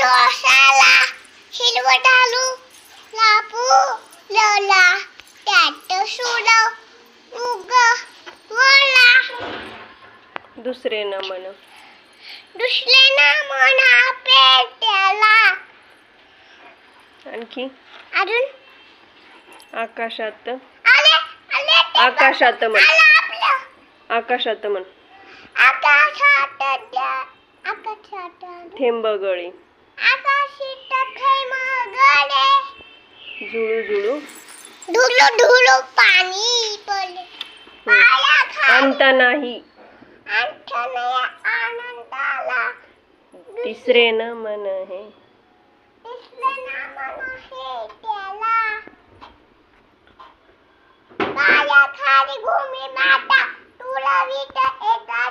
मसाला हिरवं डालू लापू लवला त्यात सुडव उग वळला दुसरे न म्हण दुसरे ना म्हणा पेट्याला आणखी अजून आकाशात आले आले ते आकाशात म्हण आलं आपलं आकाशात म्हण आकाशात थेंब गळे आकाशित थैम गडे झुळू झुळू धुलो धुलो पाणी पडले पाया खाली अंत नाही अंतनया आनंदाला तिसरे न मन हे तिसरे नाम आहे त्याला पाया खाली भूमी माता तुला विट एका